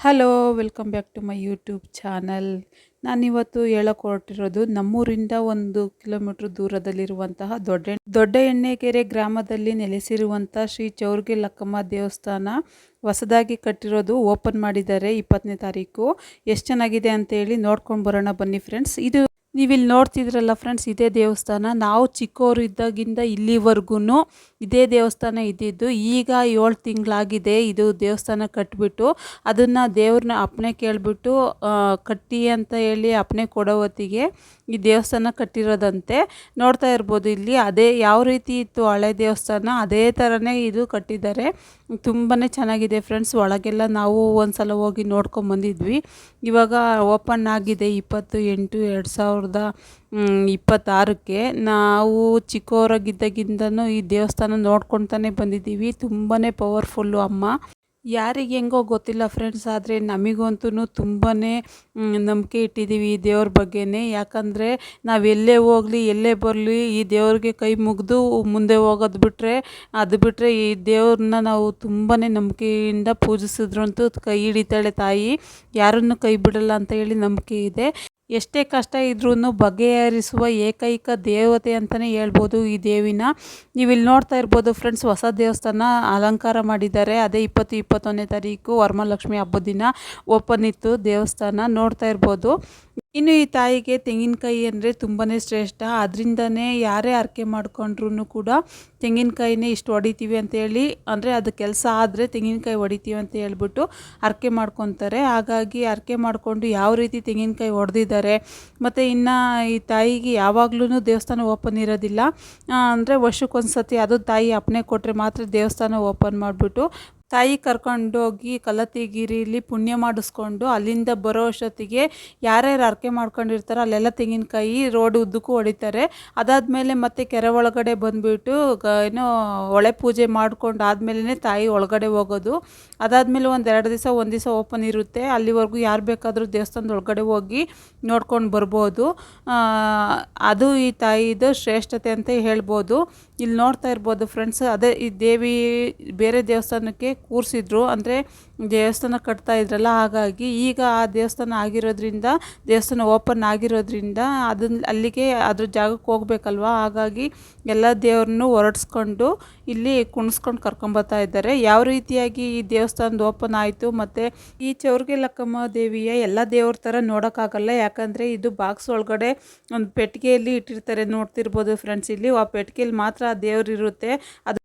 Hello welcome back to my YouTube channel. ನಾನಿವತ್ತು ಹೇಳಕ್ಕೆ ಹೊರಟಿರೋದು ನಮ್ಮೂರಿಂದ 1 kilometre ದೂರದಲ್ಲಿರುವಂತಹ ದೊಡ್ಡ ಎಣ್ಣೆಕೆರೆ ಗ್ರಾಮದಲ್ಲಿ ನೆಲೆಸಿರುವಂಥ ಶ್ರೀ ಚೌರ್ಗೆ ಲಕ್ಕಮ್ಮ ದೇವಸ್ಥಾನ ಹೊಸದಾಗಿ ಕಟ್ಟಿರೋದು. ಓಪನ್ ಮಾಡಿದ್ದಾರೆ 20ನೇ ತಾರೀಕು. ಎಷ್ಟು ಚೆನ್ನಾಗಿದೆ ಅಂತೇಳಿ ನೋಡ್ಕೊಂಡು ಬರೋಣ ಬನ್ನಿ ಫ್ರೆಂಡ್ಸ್. ನೀವಿಲ್ಲಿ ನೋಡ್ತಿದ್ರಲ್ಲ ಫ್ರೆಂಡ್ಸ್, ಇದೇ ದೇವಸ್ಥಾನ. ನಾವು ಚಿಕ್ಕವರು ಇದ್ದಾಗಿಂದ ಇಲ್ಲಿವರೆಗೂ ಇದೇ ದೇವಸ್ಥಾನ ಇದ್ದಿದ್ದು. ಈಗ 7 ತಿಂಗಳಾಗಿದೆ ಇದು ದೇವಸ್ಥಾನ ಕಟ್ಟಿಬಿಟ್ಟು. ಅದನ್ನು ದೇವ್ರನ್ನ ಅಪ್ಪಣೆ ಕೇಳಿಬಿಟ್ಟು ಕಟ್ಟಿ ಅಂತ ಹೇಳಿ ಅಪ್ಪಣೆ ಕೊಡೋ ಹೊತ್ತಿಗೆ ಈ ದೇವಸ್ಥಾನ ಕಟ್ಟಿರೋದಂತೆ. ನೋಡ್ತಾ ಇರ್ಬೋದು ಇಲ್ಲಿ ಅದೇ ಯಾವ ರೀತಿ ಇತ್ತು ಹಳೆ ದೇವಸ್ಥಾನ ಅದೇ ಥರನೇ ಇದು ಕಟ್ಟಿದ್ದಾರೆ. ತುಂಬಾ ಚೆನ್ನಾಗಿದೆ ಫ್ರೆಂಡ್ಸ್. ಒಳಗೆಲ್ಲ ನಾವು ಒಂದು ಸಲ ಹೋಗಿ ನೋಡ್ಕೊಂಬಂದಿದ್ವಿ. ಇವಾಗ ಓಪನ್ ಆಗಿದೆ 28/8/2026ಕ್ಕೆ. ನಾವು ಚಿಕ್ಕವರಾಗಿದ್ದಾಗಿಂದನೂ ಈ ದೇವಸ್ಥಾನ ನೋಡ್ಕೊತಾನೆ ಬಂದಿದ್ದೀವಿ. ತುಂಬಾ ಪವರ್ಫುಲ್ಲು ಅಮ್ಮ. ಯಾರಿಗೆ ಹೆಂಗೋ ಗೊತ್ತಿಲ್ಲ ಫ್ರೆಂಡ್ಸ್, ಆದರೆ ನಮಗಂತೂ ತುಂಬಾ ನಂಬಿಕೆ ಇಟ್ಟಿದ್ದೀವಿ ಈ ದೇವ್ರ ಬಗ್ಗೆನೇ. ಯಾಕಂದರೆ ನಾವು ಎಲ್ಲೇ ಹೋಗಲಿ ಎಲ್ಲೇ ಬರಲಿ ಈ ದೇವ್ರಿಗೆ ಕೈ ಮುಗಿದು ಮುಂದೆ ಹೋಗೋದು ಬಿಟ್ಟರೆ ಈ ದೇವ್ರನ್ನ ನಾವು ತುಂಬಾ ನಂಬಿಕೆಯಿಂದ ಪೂಜಿಸಿದ್ರಂತೂ ಕೈ ಹಿಡಿತಾಳೆ ತಾಯಿ. ಯಾರನ್ನು ಕೈ ಬಿಡಲ್ಲ ಅಂತ ಹೇಳಿ ನಂಬಿಕೆ ಇದೆ. ಎಷ್ಟೇ ಕಷ್ಟ ಇದ್ರೂ ಬಗೆಹರಿಸುವ ಏಕೈಕ ದೇವತೆ ಅಂತಲೇ ಹೇಳ್ಬೋದು ಈ ದೇವಿನ. ನೀವಿಲ್ಲಿ ನೋಡ್ತಾ ಇರ್ಬೋದು ಫ್ರೆಂಡ್ಸ್, ಹೊಸ ದೇವಸ್ಥಾನ ಅಲಂಕಾರ ಮಾಡಿದ್ದಾರೆ. ಅದೇ 21ನೇ ತಾರೀಕು ವರಮಹಾಲಕ್ಷ್ಮಿ ಹಬ್ಬದ ದಿನ ಓಪನ್ ಇತ್ತು ದೇವಸ್ಥಾನ. ನೋಡ್ತಾ ಇರ್ಬೋದು. ಇನ್ನು ಈ ತಾಯಿಗೆ ತೆಂಗಿನಕಾಯಿ ಅಂದರೆ ತುಂಬಾ ಶ್ರೇಷ್ಠ. ಅದರಿಂದನೇ ಯಾರೇ ಹರಕೆ ಮಾಡ್ಕೊಂಡ್ರೂ ಕೂಡ ತೆಂಗಿನಕಾಯಿನೇ ಇಷ್ಟು ಹೊಡಿತೀವಿ ಅಂತೇಳಿ, ಅಂದರೆ ಅದು ಕೆಲಸ ಆದರೆ ತೆಂಗಿನಕಾಯಿ ಹೊಡಿತೀವಿ ಅಂತ ಹೇಳ್ಬಿಟ್ಟು ಹರಕೆ ಮಾಡ್ಕೊತಾರೆ. ಹಾಗಾಗಿ ಹರಕೆ ಮಾಡಿಕೊಂಡು ಯಾವ ರೀತಿ ತೆಂಗಿನಕಾಯಿ ಹೊಡೆದಿದ್ದಾರೆ. ಮತ್ತು ಇನ್ನು ಈ ತಾಯಿಗೆ ಯಾವಾಗಲೂ ದೇವಸ್ಥಾನ ಓಪನ್ ಇರೋದಿಲ್ಲ. ಅಂದರೆ ವರ್ಷಕ್ಕೊಂದು ಸತಿ ಅದು ತಾಯಿ ಅಪ್ಪಣೆ ಕೊಟ್ಟರೆ ಮಾತ್ರ ದೇವಸ್ಥಾನ ಓಪನ್ ಮಾಡಿಬಿಟ್ಟು ತಾಯಿ ಕರ್ಕೊಂಡೋಗಿ ಕಲತಿಗಿರಿಲಿ ಪುಣ್ಯ ಮಾಡಿಸ್ಕೊಂಡು ಅಲ್ಲಿಂದ ಬರೋ ಅಷ್ಟೊತ್ತಿಗೆ ಯಾರ್ಯಾರು ಹರಕೆ ಮಾಡ್ಕೊಂಡಿರ್ತಾರೋ ಅಲ್ಲೆಲ್ಲ ತೆಂಗಿನಕಾಯಿ ರೋಡ್ ಉದ್ದಕ್ಕೂ ಹೊಡಿತಾರೆ. ಅದಾದಮೇಲೆ ಮತ್ತೆ ಕೆರೆ ಒಳಗಡೆ ಬಂದುಬಿಟ್ಟು ಏನೋ ಒಳೆ ಪೂಜೆ ಮಾಡ್ಕೊಂಡು ಆದಮೇಲೆ ತಾಯಿ ಒಳಗಡೆ ಹೋಗೋದು. ಅದಾದಮೇಲೆ ಒಂದು ದಿವಸ ಓಪನ್ ಇರುತ್ತೆ. ಅಲ್ಲಿವರೆಗೂ ಯಾರು ಬೇಕಾದರೂ ದೇವಸ್ಥಾನದ ಒಳಗಡೆ ಹೋಗಿ ನೋಡ್ಕೊಂಡು ಬರ್ಬೋದು. ಅದು ಈ ತಾಯಿದು ಶ್ರೇಷ್ಠತೆ ಅಂತ ಹೇಳ್ಬೋದು. ಇಲ್ಲಿ ನೋಡ್ತಾ ಇರ್ಬೋದು ಫ್ರೆಂಡ್ಸ್, ಅದೇ ಈ ದೇವಿ ಬೇರೆ ದೇವಸ್ಥಾನಕ್ಕೆ ಕೂರಿಸಿದ್ರು, ಅಂದರೆ ದೇವಸ್ಥಾನ ಕಟ್ತಾ ಇದ್ರಲ್ಲ, ಹಾಗಾಗಿ ಈಗ ಆ ದೇವಸ್ಥಾನ ಆಗಿರೋದ್ರಿಂದ, ದೇವಸ್ಥಾನ ಓಪನ್ ಆಗಿರೋದ್ರಿಂದ ಅಲ್ಲಿಗೆ ಅದ್ರ ಜಾಗಕ್ಕೆ ಹೋಗ್ಬೇಕಲ್ವ. ಹಾಗಾಗಿ ಎಲ್ಲ ದೇವ್ರನ್ನೂ ಹೊರಡಿಸ್ಕೊಂಡು ಇಲ್ಲಿ ಕುಣಿಸ್ಕೊಂಡು ಕರ್ಕೊಂಬರ್ತಾ ಇದ್ದಾರೆ. ಯಾವ ರೀತಿಯಾಗಿ ಈ ದೇವಸ್ಥಾನದ ಓಪನ್ ಆಯಿತು ಮತ್ತು ಈ ಚೌರ್ಗೆ ಲಕ್ಕಮ್ಮ ದೇವಿಯ ಎಲ್ಲ ದೇವ್ರ ಥರ ನೋಡೋಕ್ಕಾಗಲ್ಲ. ಯಾಕಂದರೆ ಇದು ಬಾಕ್ಸ್ ಒಳಗಡೆ ಒಂದು ಪೆಟ್ಟಿಗೆಯಲ್ಲಿ ಇಟ್ಟಿರ್ತಾರೆ. ನೋಡ್ತಿರ್ಬೋದು ಫ್ರೆಂಡ್ಸ್, ಇಲ್ಲಿ ಆ ಪೆಟ್ಟಿಗೆಯಲ್ಲಿ ಮಾತ್ರ ಆ ದೇವ್ರು ಇರುತ್ತೆ. ಅದು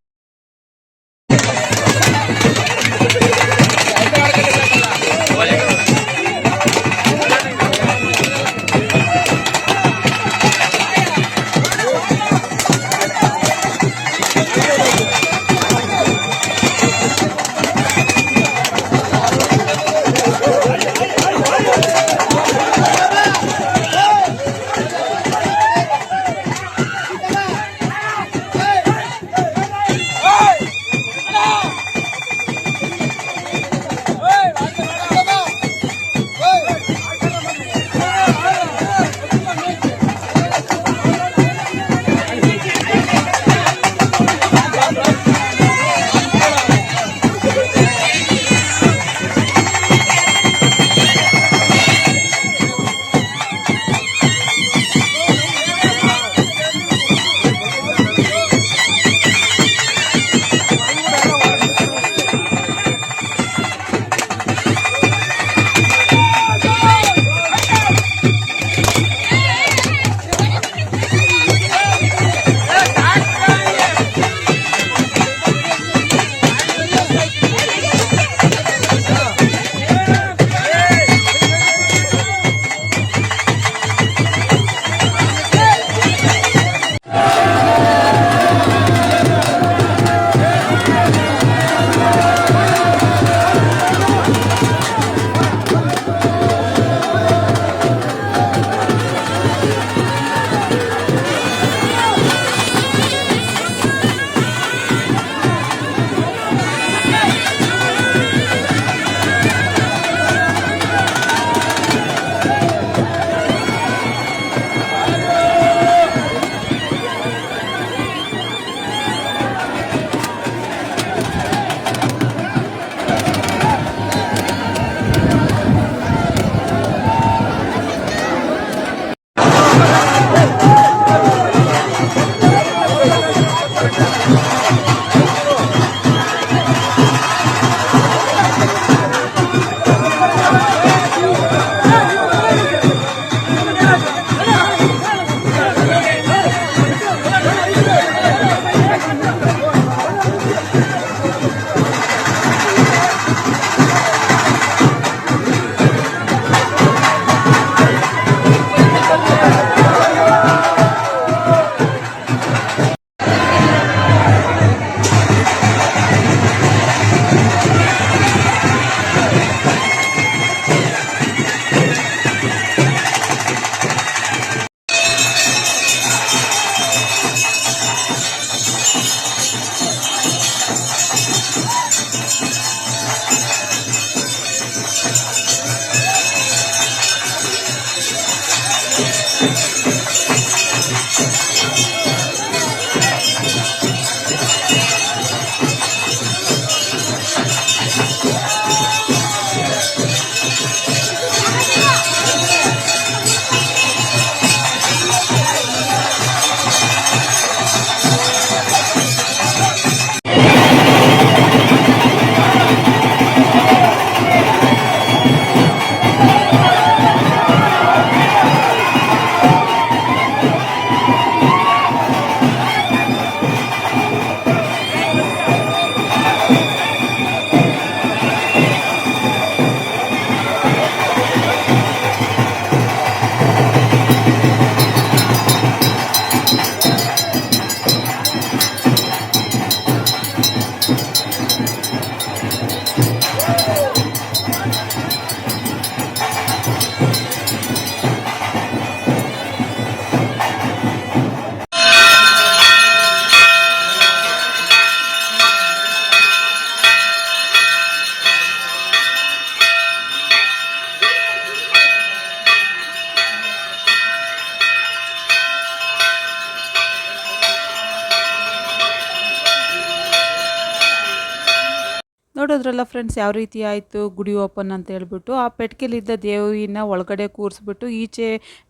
ನೋಡಿದ್ರಲ್ಲ ಫ್ರೆಂಡ್ಸ್ ಯಾವ ರೀತಿ ಆಯಿತು ಗುಡಿ ಓಪನ್ ಅಂತ ಹೇಳ್ಬಿಟ್ಟು ಆ ಪೆಟ್ಟಿಗೆಲಿದ್ದ ದೇವಿನ ಒಳಗಡೆ ಕೂರಿಸ್ಬಿಟ್ಟು ಈಚೆ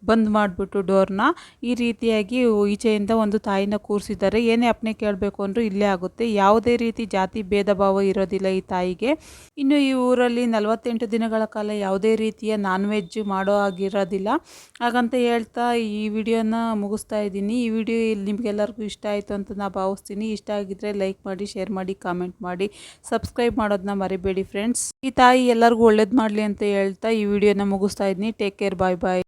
ಬಂದ್ ಮಾಡಿಬಿಟ್ಟು ಡೋರ್ನ ಈ ರೀತಿಯಾಗಿ ಈಚೆಯಿಂದ ಒಂದು ತಾಯಿನ ಕೂರಿಸಿದ್ದಾರೆ. ಏನೇ ಅಪ್ಪಣೆ ಕೇಳಬೇಕು ಅಂದರೂ ಇಲ್ಲೇ ಆಗುತ್ತೆ. ಯಾವುದೇ ರೀತಿ ಜಾತಿ ಭೇದ ಭಾವ ಇರೋದಿಲ್ಲ ಈ ತಾಯಿಗೆ. ಇನ್ನು ಈ ಊರಲ್ಲಿ 48 ದಿನಗಳ ಕಾಲ ಯಾವುದೇ ರೀತಿಯ ನಾನ್ ವೆಜ್ ಮಾಡೋ ಆಗಿರೋದಿಲ್ಲ. ಹಾಗಂತ ಹೇಳ್ತಾ ಈ ವಿಡಿಯೋನ ಮುಗಿಸ್ತಾ ಇದ್ದೀನಿ. ಈ ವಿಡಿಯೋ ನಿಮಗೆಲ್ಲರಿಗೂ ಇಷ್ಟ ಆಯಿತು ಅಂತ ನಾನು ಭಾವಿಸ್ತೀನಿ. ಇಷ್ಟ ಆಗಿದ್ರೆ ಲೈಕ್ ಮಾಡಿ, ಶೇರ್ ಮಾಡಿ, ಕಾಮೆಂಟ್ ಮಾಡಿ, ಸಬ್ಸ್ಕ್ರೈಬ್ ಮಾಡೋದನ್ನ ಮರಿಬೇಡಿ ಫ್ರೆಂಡ್ಸ್. ಈ ತಾಯಿ ಎಲ್ಲರಿಗೂ ಒಳ್ಳೇದು ಮಾಡಲಿ ಅಂತ ಹೇಳ್ತಾ ಈ ವಿಡಿಯೋನ ಮುಗಿಸ್ತಾ ಇದ್ದೀನಿ. ಟೇಕ್ ಕೇರ್, ಬಾಯ್ ಬಾಯ್.